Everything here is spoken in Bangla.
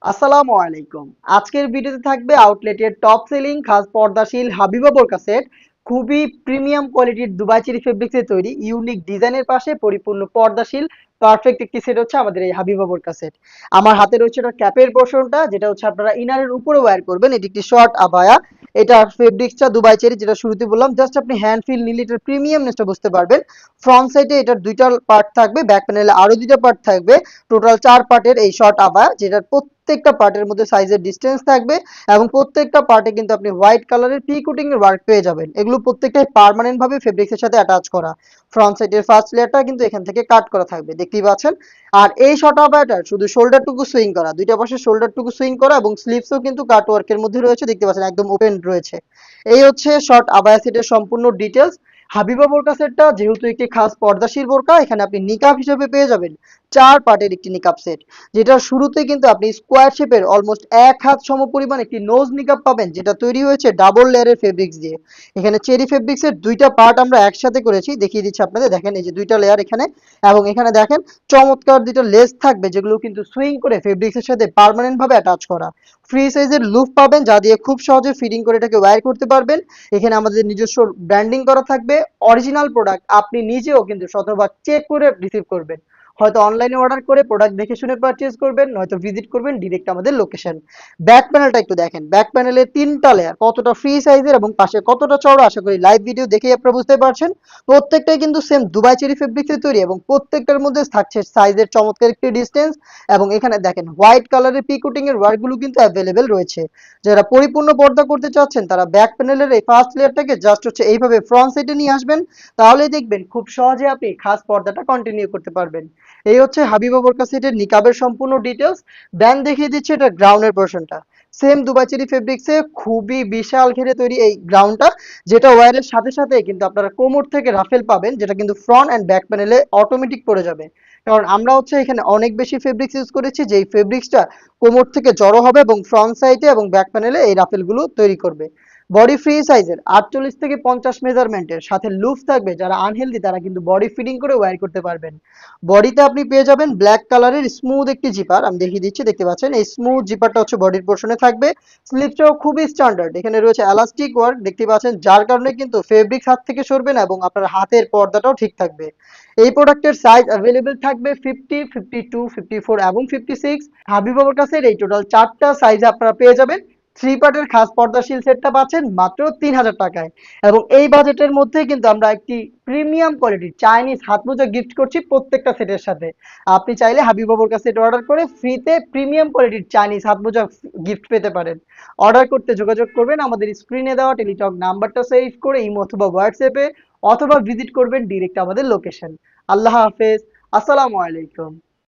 আসসালামু আলাইকুম। আজকের ভিডিওতে থাকবে আউটলেটের টপ সেলিং খাস পর্দাশীল হাবিবা বোরকা সেট। খুবই প্রিমিয়াম কোয়ালিটির দুবাই চেরি ফেব্রিক্সে তৈরি ইউনিক ডিজাইনের পাশে পরিপূর্ণ পর্দাশীল পারফেক্ট একটি সেট হচ্ছে আমাদের এই হাবিবা বোরকা সেট। আমার হাতে রয়েছে এটা ক্যাপের পোর্শনটা, যেটা হচ্ছে আপনারা ইনারের উপরে ওয়্যার করবেন। এটি একটি শর্ট আবায়া। এটার ফেব্রিক্সটা দুবাই চেরি, যেটা শুরুতে বললাম। জাস্ট আপনি হ্যান্ড ফিল নিলে এটার প্রিমিয়ামনেসটা বুঝতে পারবেন। ফ্রন্ট সাইডে এটার দুইটা পার্ট থাকবে, ব্যাক প্যানেলে আরো দুইটা পার্ট থাকবে। টোটাল 4 পার্টের এই শর্ট আবায়া, যেটার প্রত্যেকটা পার্টের মধ্যে সাইজের ডিসটেন্স থাকবে এবং প্রত্যেকটা পার্টে কিন্তু আপনি হোয়াইট কালারের পি কোটিং এর ওয়ার্ক পেয়ে যাবেন। এগুলো প্রত্যেকটাই পার্মানেন্ট ভাবে ফেব্রিক্সের সাথে অ্যাটাচ করা। ফ্রন্ট সাইডের ফার্স্ট লেয়ারটা কিন্তু এখান থেকে কাট করা থাকবে, দেখতেই পাচ্ছেন। আর এই শর্ট আবায়াটার শুধু শোল্ডারটুকু সুইং করা, দুইটা পাশে শোল্ডারটুকু সুইং করা এবং স্লিভসও কিন্তু কাট ওয়ার্কের মধ্যে রয়েছে, দেখতে পাচ্ছেন একদম ওপেন রয়েছে। এই হচ্ছে শর্ট আবায়া সেটের সম্পূর্ণ ডিটেলস। হাবিবা বোরকা সেটটা যেহেতু একটি খাস পর্দাশীল বোরকা, এখানে আপনি নিকাব হিসেবে পেয়ে যাবেন 4 পার্টের একটি নিকাব সেট। যেটার শুরুতে কিন্তু আপনি স্কোয়ার শেপের অলমোস্ট 1 হাত সমপরিমাণ একটি নোজ নিকাব পাবেন, যেটা তৈরি হয়েছে ডাবল লেয়ারের ফেব্রিক্স দিয়ে। এখানে চেরি ফেব্রিক্সের দুইটা পার্ট আমরা একসাথে করেছি, দেখিয়ে দিচ্ছি আপনাদের। দেখেন এই যে দুইটা লেয়ার এখানে, এবং এখানে দেখেন চমৎকার দুইটা লেস থাকবে, যেগুলো কিন্তু সুইং করে ফেব্রিক্সের সাথে পার্মানেন্ট ভাবে অ্যাটাচ করা। ফ্রি সাইজের লুপ পাবেন, যা দিয়ে খুব সহজে ফিটিং করে এটাকে ওয়্যার করতে পারবেন। এখানে আমাদের নিজস্ব ব্র্যান্ডিং করা থাকবে। অরিজিনাল প্রোডাক্ট আপনি নিজেও কিন্তু শতভাগ চেক করে রিসিভ করবেন। হয়তো অনলাইনে অর্ডার করে প্রোডাক্ট দেখে শুনে পারচেজ করবেন, নয়তো ভিজিট করবেন ডিরেক্ট আমাদের লোকেশন। ব্যাক প্যানেলটা একটু দেখেন, ব্যাক প্যানেলে 3টা লেয়ার, কতটা ফ্রি সাইজের এবং পাশে কতটা চওড়া, আশা করি লাইভ ভিডিও দেখেই আপনারা বুঝতে পারছেন। প্রত্যেকটাই কিন্তু সেম দুবাই চেরি ফেব্রিক্সে তৈরি এবং প্রত্যেকটার মধ্যে থাকছে সাইজের চমৎকার একটি ডিসটেন্স। এবং এখানে দেখেন হোয়াইট কালারের পি কোটিং এর ওয়ার্কগুলো কিন্তু অ্যাভেলেবেল রয়েছে। যারা পরিপূর্ণ পর্দা করতে চাচ্ছেন তারা ব্যাক প্যানেলের এই ফার্স্ট লেয়ারটাকে জাস্ট হচ্ছে এইভাবে ফ্রন্ট সাইডে নিয়ে আসবেন, তাহলেই দেখবেন খুব সহজে আপনি খাস পর্দাটা কন্টিনিউ করতে পারবেন। এই হচ্ছে হাবিবা বোরকা সেটের নিকাবের সম্পূর্ণ ডিটেলস। দেন দেখিয়ে দিচ্ছে এটা গ্রাউন্ডের পোর্শনটা। সেম দুবাই চেরি ফেব্রিক্সে খুবই বিশাল ঘেরে তৈরি এই গ্রাউন্ডটা, যেটা ওয়্যারের সাথে সাথে কিন্তু আপনারা কোমর থেকে রাফেল পাবেন, যেটা কিন্তু ফ্রন্ট অ্যান্ড ব্যাক প্যানেলে অটোমেটিক পড়ে যাবে। কারণ আমরা হচ্ছে এখানে অনেক বেশি ফেব্রিক্স ইউজ করেছি, যেই ফেব্রিক্সটা কোমর থেকে জড়ো হবে এবং ফ্রন্ট সাইডে এবং ব্যাক প্যানেলে এই রাফেলগুলো তৈরি করবে। বডি ফ্রি সাইজের 48 থেকে 50 মেজারমেন্টের সাথে লুফ থাকবে, যারা আনহেলদি তারা কিন্তু বডি ফিটিং করে ওয়্যার করতে পারবেন। বডিতে আপনি পেয়ে যাবেন ব্ল্যাক কালারের স্মুথ একটি জিপার, আমি দেখিয়ে দিচ্ছি, দেখতে পাচ্ছেন এই স্মুথ জিপারটা হচ্ছে বডির পোর্শনে থাকবে। স্লিভসটাও খুবই স্ট্যান্ডার্ড, এখানে রয়েছে এলাস্টিক ওয়ার্ক, দেখতে পাচ্ছেন, যার কারণে কিন্তু ফেব্রিক্স হাত থেকে সরবে না এবং আপনার হাতের পর্দাটাও ঠিক থাকবে। এই প্রোডাক্টের সাইজ অ্যাভেলেবেল থাকবে 50, 52, 54 এবং 56। হাবিবাবার কাছে এই টোটাল 4টা সাইজে আপনারা পেয়ে যাবেন। 3 পার্টের খাস পর্দাশীল সেটটা পাচ্ছেন মাত্র 3000 টাকায়। এবং এই বাজেটের মধ্যে কিন্তু আমরা একটি প্রিমিয়াম কোয়ালিটির চাইনিজ হাত মোজা গিফট করছি প্রত্যেকটা সেটের সাথে। আপনি চাইলে হাবিবাবুর কাছে এটা অর্ডার করে ফ্রিতে প্রিমিয়াম কোয়ালিটির চাইনিজ হাত মোজা গিফট পেতে পারেন। অর্ডার করতে যোগাযোগ করবেন আমাদের স্ক্রিনে দেওয়া টেলিটক নাম্বারটা সেভ করে ইমো অথবা হোয়াটসঅ্যাপে, অথবা ভিজিট করবেন ডিরেক্ট আমাদের লোকেশন। আল্লাহ হাফেজ। আসসালামু আলাইকুম।